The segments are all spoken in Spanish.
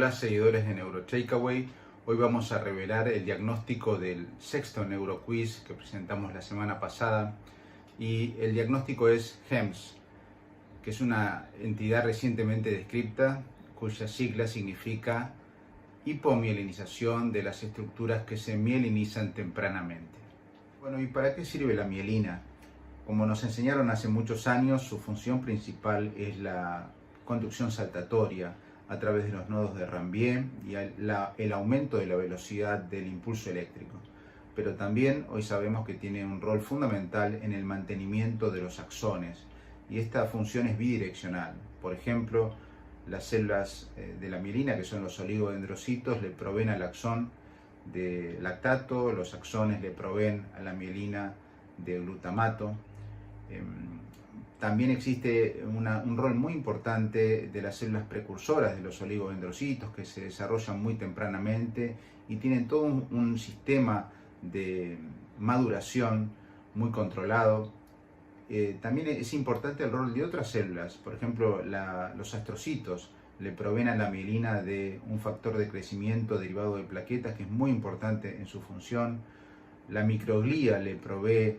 Hola seguidores de NeuroTakeaway, hoy vamos a revelar el diagnóstico del sexto NeuroQuiz que presentamos la semana pasada y el diagnóstico es HEMS, que es una entidad recientemente descrita cuya sigla significa hipomielinización de las estructuras que se mielinizan tempranamente. Bueno, ¿y para qué sirve la mielina? Como nos enseñaron hace muchos años, su función principal es la conducción saltatoria a través de los nodos de Ranvier y el aumento de la velocidad del impulso eléctrico. Pero también hoy sabemos que tiene un rol fundamental en el mantenimiento de los axones y esta función es bidireccional. Por ejemplo, las células de la mielina, que son los oligodendrocitos, le proveen al axón de lactato, los axones le proveen a la mielina de glutamato. También existe un rol muy importante de las células precursoras de los oligodendrocitos que se desarrollan muy tempranamente y tienen todo un sistema de maduración muy controlado. También es importante el rol de otras células, por ejemplo los astrocitos le proveen a la mielina de un factor de crecimiento derivado de plaquetas que es muy importante en su función. La microglía le provee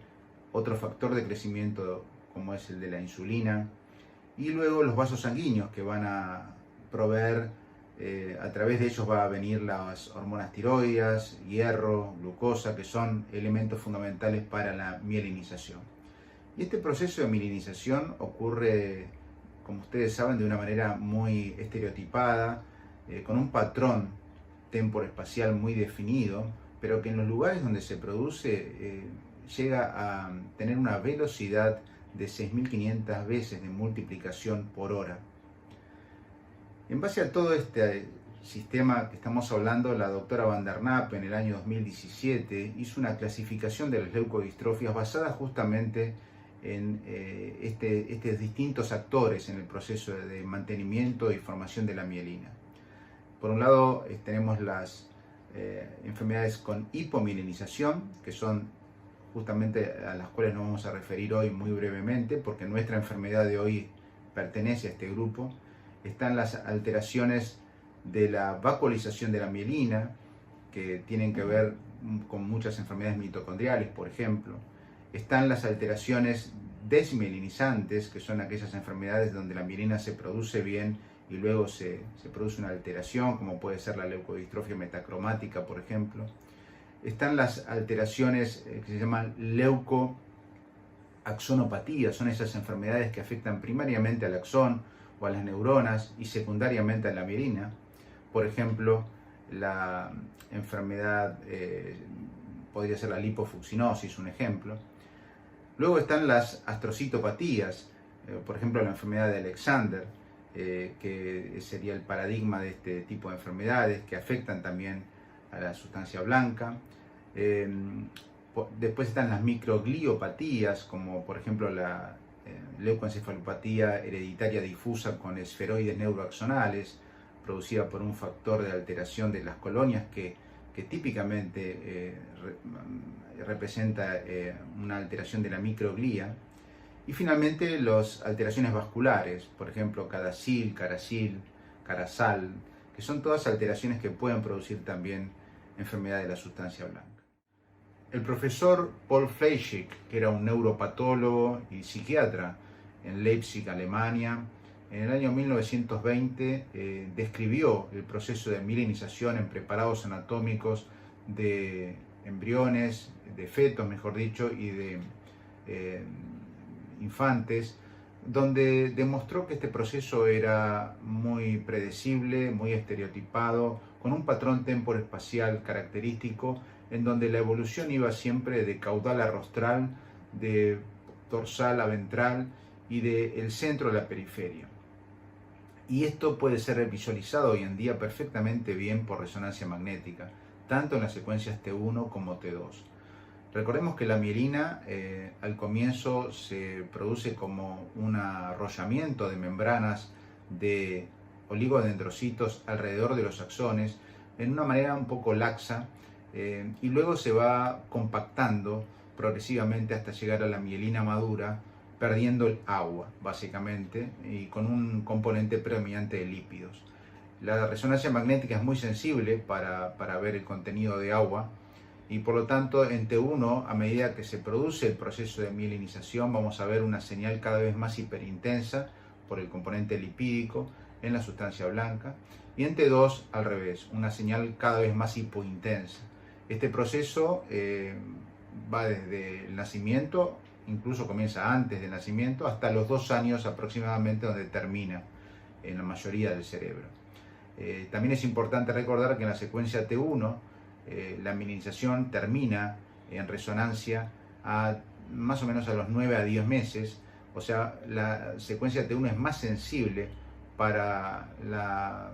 otro factor de crecimiento como es el de la insulina, y luego los vasos sanguíneos que van a proveer, a través de ellos va a venir las hormonas tiroideas, hierro, glucosa, que son elementos fundamentales para la mielinización. Y este proceso de mielinización ocurre, como ustedes saben, de una manera muy estereotipada, con un patrón temporoespacial muy definido, pero que en los lugares donde se produce llega a tener una velocidad de 6.500 veces de multiplicación por hora. En base a todo este sistema que estamos hablando, la doctora Van der Napp en el año 2017 hizo una clasificación de las leucodistrofias basada justamente en estos distintos actores en el proceso de mantenimiento y formación de la mielina. Por un lado tenemos las enfermedades con hipomielinización, que son justamente a las cuales nos vamos a referir hoy muy brevemente, porque nuestra enfermedad de hoy pertenece a este grupo. Están las alteraciones de la vacuolización de la mielina, que tienen que ver con muchas enfermedades mitocondriales, por ejemplo. Están las alteraciones desmielinizantes, que son aquellas enfermedades donde la mielina se produce bien y luego se produce una alteración, como puede ser la leucodistrofia metacromática, por ejemplo. Están las alteraciones que se llaman leucoaxonopatías, son esas enfermedades que afectan primariamente al axón o a las neuronas y secundariamente a la mielina. Por ejemplo, la enfermedad podría ser la lipofucsinosis, un ejemplo. Luego están las astrocitopatías, por ejemplo la enfermedad de Alexander, que sería el paradigma de este tipo de enfermedades que afectan también a la sustancia blanca. Después están las microgliopatías, como por ejemplo la leucoencefalopatía hereditaria difusa con esferoides neuroaxonales, producida por un factor de alteración de las colonias que típicamente representa una alteración de la microglía. Y finalmente las alteraciones vasculares, por ejemplo CADASIL, CARASIL, CARASAL, que son todas alteraciones que pueden producir también enfermedad de la sustancia blanca. El profesor Paul Fleischig, que era un neuropatólogo y psiquiatra en Leipzig, Alemania, en el año 1920 describió el proceso de mielinización en preparados anatómicos de embriones, de fetos, mejor dicho, y de infantes, donde demostró que este proceso era muy predecible, muy estereotipado, con un patrón temporoespacial característico, en donde la evolución iba siempre de caudal a rostral, de dorsal a ventral y del centro a la periferia. Y esto puede ser visualizado hoy en día perfectamente bien por resonancia magnética, tanto en las secuencias T1 como T2. Recordemos que la mielina al comienzo se produce como un arrollamiento de membranas de oligodendrocitos alrededor de los axones en una manera un poco laxa y luego se va compactando progresivamente hasta llegar a la mielina madura, perdiendo el agua básicamente y con un componente predominante de lípidos. La resonancia magnética es muy sensible para ver el contenido de agua y por lo tanto en T1, a medida que se produce el proceso de mielinización, vamos a ver una señal cada vez más hiperintensa por el componente lipídico en la sustancia blanca, y en T2 al revés, una señal cada vez más hipointensa. Este proceso va desde el nacimiento, incluso comienza antes del nacimiento, hasta los 2 años aproximadamente, donde termina en la mayoría del cerebro. También es importante recordar que en la secuencia T1 la mielinización termina en resonancia más o menos a los 9 a 10 meses, o sea, la secuencia T1 es más sensible para la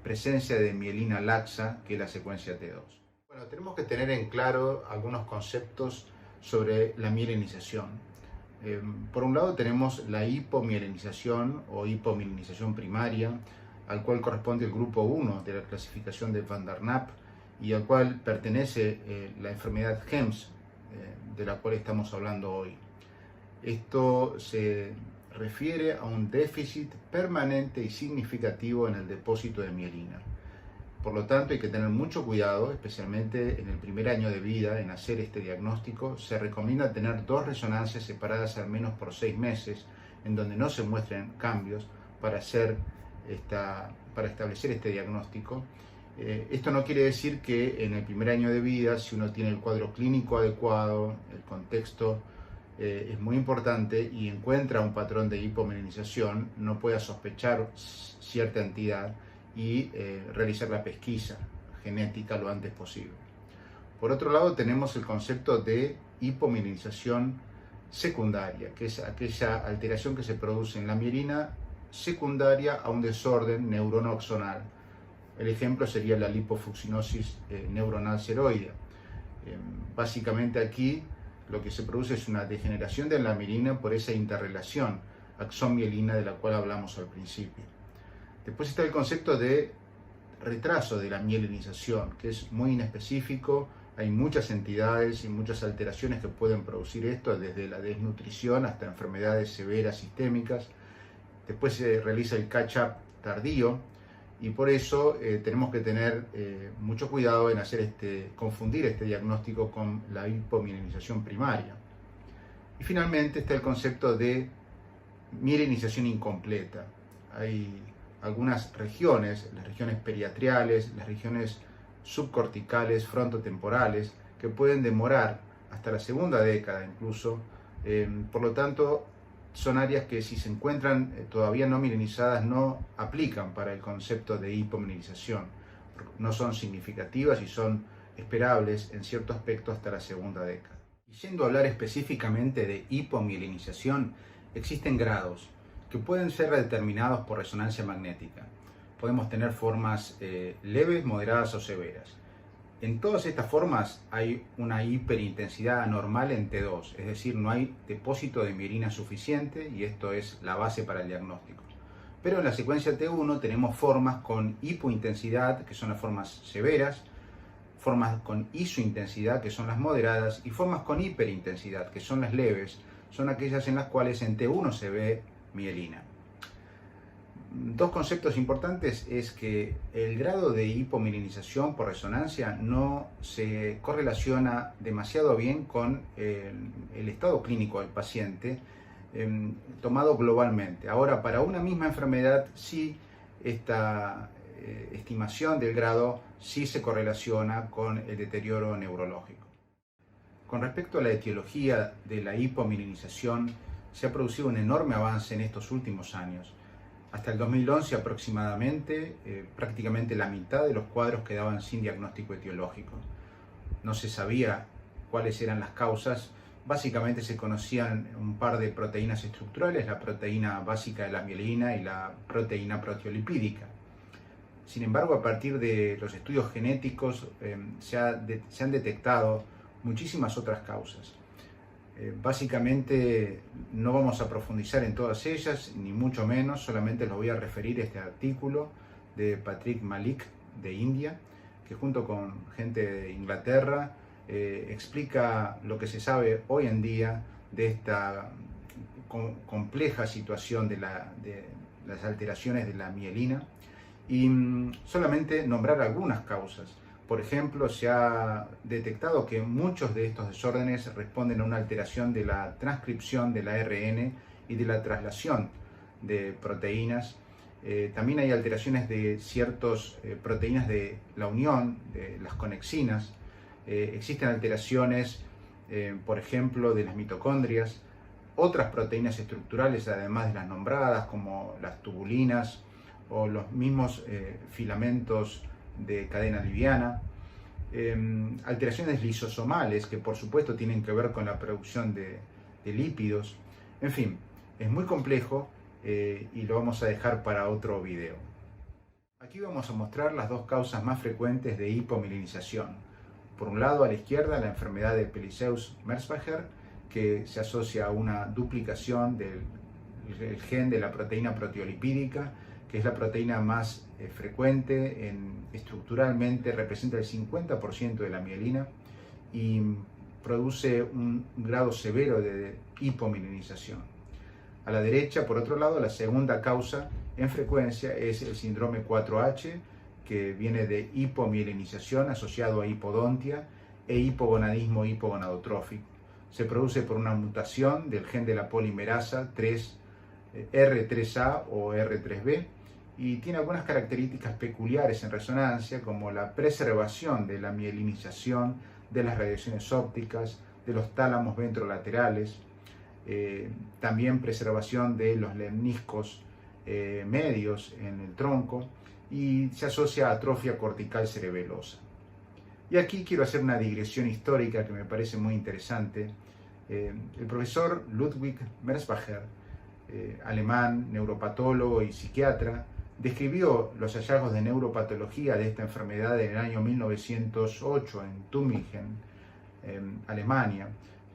presencia de mielina laxa que la secuencia T2. Bueno, tenemos que tener en claro algunos conceptos sobre la mielinización. Por un lado tenemos la hipomielinización o hipomielinización primaria, al cual corresponde el grupo 1 de la clasificación de Van der Napp y al cual pertenece la enfermedad HEMS, de la cual estamos hablando hoy. Esto se refiere a un déficit permanente y significativo en el depósito de mielina. Por lo tanto, hay que tener mucho cuidado, especialmente en el primer año de vida, en hacer este diagnóstico. Se recomienda tener 2 resonancias separadas al menos por 6 meses, en donde no se muestren cambios para establecer este diagnóstico. Esto no quiere decir que en el primer año de vida, si uno tiene el cuadro clínico adecuado, el contexto es muy importante y encuentra un patrón de hipomielinización, no pueda sospechar cierta entidad y realizar la pesquisa genética lo antes posible. Por otro lado, tenemos el concepto de hipomielinización secundaria, que es aquella alteración que se produce en la mielina secundaria a un desorden neuronoxonal. El ejemplo sería la lipofuncinosis neuronal ceroidea. Básicamente aquí lo que se produce es una degeneración de la mielina por esa interrelación axón-mielina de la cual hablamos al principio. Después está el concepto de retraso de la mielinización, que es muy inespecífico. Hay muchas entidades y muchas alteraciones que pueden producir esto, desde la desnutrición hasta enfermedades severas sistémicas. Después se realiza el catch-up tardío y por eso tenemos que tener mucho cuidado en confundir este diagnóstico con la hipomielinización primaria. Y finalmente está el concepto de mielinización incompleta. Hay algunas regiones, las regiones periatriales, las regiones subcorticales, frontotemporales, que pueden demorar hasta la segunda década incluso. Por lo tanto, son áreas que si se encuentran todavía no mielinizadas no aplican para el concepto de hipomielinización. No son significativas y son esperables en cierto aspecto hasta la segunda década. Y yendo a hablar específicamente de hipomielinización, existen grados que pueden ser determinados por resonancia magnética. Podemos tener formas leves, moderadas o severas. En todas estas formas hay una hiperintensidad anormal en T2, es decir, no hay depósito de mielina suficiente y esto es la base para el diagnóstico. Pero en la secuencia T1 tenemos formas con hipointensidad, que son las formas severas, formas con isointensidad, que son las moderadas, y formas con hiperintensidad, que son las leves, son aquellas en las cuales en T1 se ve mielina. Dos conceptos importantes es que el grado de hipomielinización por resonancia no se correlaciona demasiado bien con el estado clínico del paciente tomado globalmente. Ahora, para una misma enfermedad, sí, esta estimación del grado sí se correlaciona con el deterioro neurológico. Con respecto a la etiología de la hipomielinización, se ha producido un enorme avance en estos últimos años. Hasta el 2011 aproximadamente, prácticamente la mitad de los cuadros quedaban sin diagnóstico etiológico. No se sabía cuáles eran las causas. Básicamente se conocían un par de proteínas estructurales, la proteína básica de la mielina y la proteína proteolipídica. Sin embargo, a partir de los estudios genéticos se han detectado muchísimas otras causas. Básicamente no vamos a profundizar en todas ellas, ni mucho menos, solamente los voy a referir a este artículo de Patrick Malik de India, que junto con gente de Inglaterra explica lo que se sabe hoy en día de esta compleja situación de las alteraciones de la mielina y solamente nombrar algunas causas. Por ejemplo, se ha detectado que muchos de estos desórdenes responden a una alteración de la transcripción del ARN y de la traslación de proteínas. También hay alteraciones de ciertas proteínas de la unión, de las conexinas. Existen alteraciones, por ejemplo, de las mitocondrias, otras proteínas estructurales, además de las nombradas, como las tubulinas o los mismos filamentos de cadena liviana, alteraciones lisosomales que por supuesto tienen que ver con la producción de lípidos. En fin, es muy complejo y lo vamos a dejar para otro video. Aquí vamos a mostrar las dos causas más frecuentes de hipomielinización. Por un lado, a la izquierda, la enfermedad de Pelizaeus-Merzbacher, que se asocia a una duplicación del gen de la proteína proteolipídica, que es la proteína más frecuente, estructuralmente representa el 50% de la mielina y produce un grado severo de hipomielinización. A la derecha, por otro lado, la segunda causa en frecuencia es el síndrome 4H, que viene de hipomielinización asociado a hipodontia e hipogonadismo hipogonadotrófico. Se produce por una mutación del gen de la polimerasa R3A o R3B y tiene algunas características peculiares en resonancia, como la preservación de la mielinización de las radiaciones ópticas, de los tálamos ventrolaterales, también preservación de los lemniscos medios en el tronco, y se asocia a atrofia cortical cerebelosa. Y aquí quiero hacer una digresión histórica que me parece muy interesante. El profesor Ludwig Merzbacher, alemán, neuropatólogo y psiquiatra, describió los hallazgos de neuropatología de esta enfermedad en el año 1908 en Tübingen, Alemania.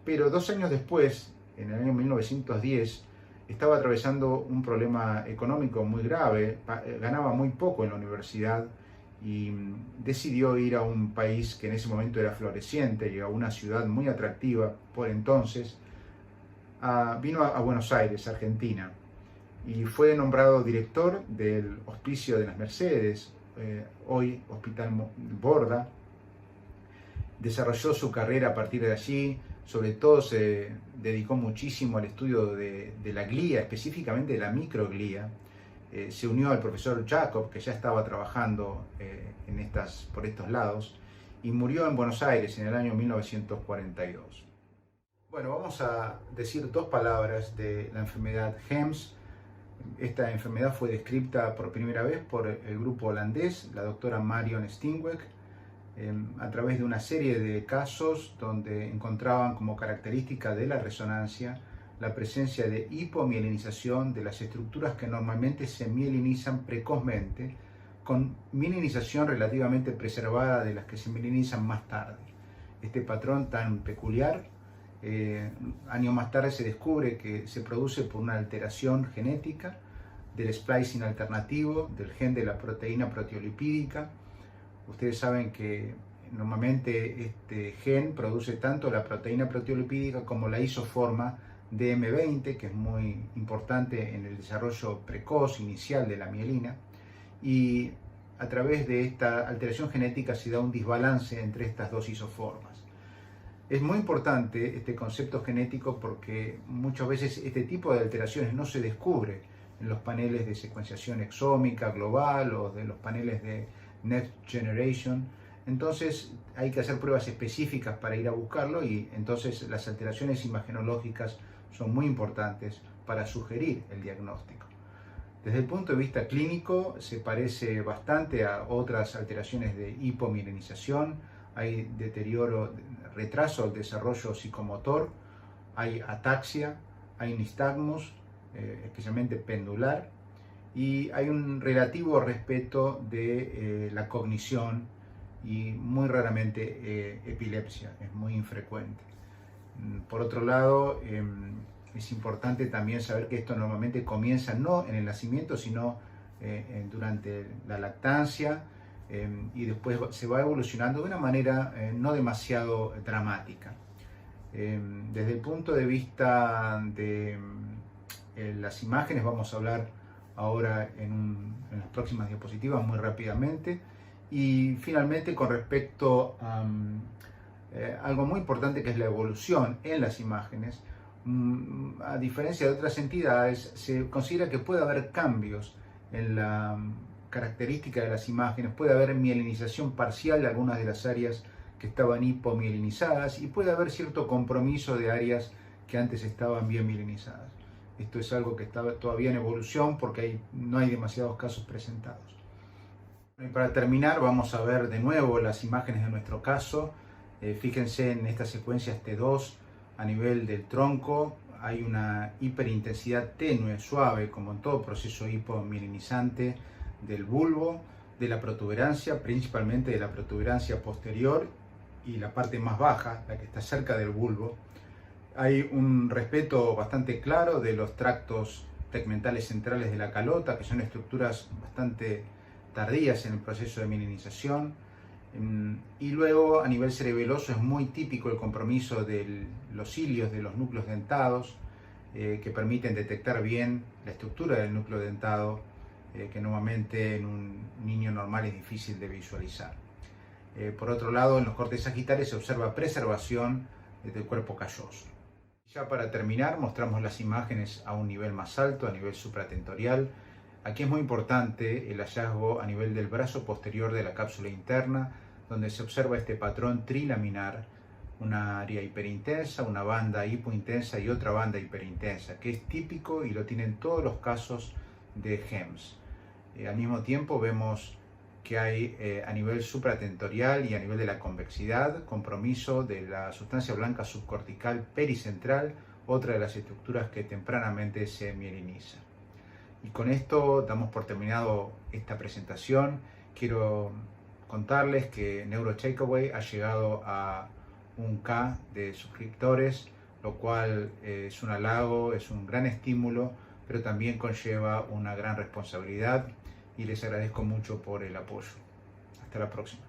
Pero 2 años después, en el año 1910, estaba atravesando un problema económico muy grave, ganaba muy poco en la universidad y decidió ir a un país que en ese momento era floreciente y a una ciudad muy atractiva por entonces. Vino a Buenos Aires, Argentina, y fue nombrado director del Hospicio de las Mercedes, hoy Hospital Borda. Desarrolló su carrera a partir de allí, sobre todo se dedicó muchísimo al estudio de la glía, específicamente de la microglía. Se unió al profesor Jacob, que ya estaba trabajando por estos lados, y murió en Buenos Aires en el año 1942. Bueno, vamos a decir 2 palabras de la enfermedad HEMS. Esta enfermedad fue descrita por primera vez por el grupo holandés, la doctora Marion Steenweg, a través de una serie de casos donde encontraban como característica de la resonancia la presencia de hipomielinización de las estructuras que normalmente se mielinizan precozmente, con mielinización relativamente preservada de las que se mielinizan más tarde. Este patrón tan peculiar, años más tarde se descubre que se produce por una alteración genética del splicing alternativo del gen de la proteína proteolipídica. Ustedes saben que normalmente este gen produce tanto la proteína proteolipídica como la isoforma DM20, que es muy importante en el desarrollo precoz inicial de la mielina, y a través de esta alteración genética se da un desbalance entre estas dos isoformas. Es muy importante este concepto genético porque muchas veces este tipo de alteraciones no se descubre en los paneles de secuenciación exómica global o de los paneles de Next Generation. Entonces hay que hacer pruebas específicas para ir a buscarlo, y entonces las alteraciones imagenológicas son muy importantes para sugerir el diagnóstico. Desde el punto de vista clínico se parece bastante a otras alteraciones de hipomielinización. Hay deterioro, retraso del desarrollo psicomotor, hay ataxia, hay nistagmus, especialmente pendular, y hay un relativo respeto de la cognición y muy raramente epilepsia, es muy infrecuente. Por otro lado, es importante también saber que esto normalmente comienza no en el nacimiento, sino durante la lactancia, y después se va evolucionando de una manera no demasiado dramática. Desde el punto de vista de las imágenes, vamos a hablar ahora en las próximas diapositivas muy rápidamente. Y finalmente, con respecto a algo muy importante, que es la evolución en las imágenes, a diferencia de otras entidades, se considera que puede haber cambios en la característica de las imágenes, puede haber mielinización parcial de algunas de las áreas que estaban hipomielinizadas, y puede haber cierto compromiso de áreas que antes estaban bien mielinizadas. Esto es algo que está todavía en evolución porque no hay demasiados casos presentados. Y para terminar, vamos a ver de nuevo las imágenes de nuestro caso. Fíjense en esta secuencia T2 a nivel del tronco. Hay una hiperintensidad tenue, suave, como en todo proceso hipomielinizante del bulbo, de la protuberancia, principalmente de la protuberancia posterior y la parte más baja, la que está cerca del bulbo. Hay un respeto bastante claro de los tractos tegmentales centrales de la calota, que son estructuras bastante tardías en el proceso de mielinización. Y luego, a nivel cerebeloso, es muy típico el compromiso de los cilios de los núcleos dentados, que permiten detectar bien la estructura del núcleo dentado, que normalmente en un niño normal es difícil de visualizar. Por otro lado, en los cortes sagitales se observa preservación del cuerpo calloso. Ya para terminar, mostramos las imágenes a un nivel más alto, a nivel supratentorial. Aquí es muy importante el hallazgo a nivel del brazo posterior de la cápsula interna, donde se observa este patrón trilaminar, una área hiperintensa, una banda hipointensa y otra banda hiperintensa, que es típico y lo tienen todos los casos de HEMS. Al mismo tiempo vemos que hay a nivel supratentorial y a nivel de la convexidad compromiso de la sustancia blanca subcortical pericentral, otra de las estructuras que tempranamente se mieliniza. Y con esto damos por terminado esta presentación. Quiero contarles que NeuroTakeaway ha llegado a 1K de suscriptores, lo cual es un halago, es un gran estímulo, pero también conlleva una gran responsabilidad, y les agradezco mucho por el apoyo. Hasta la próxima.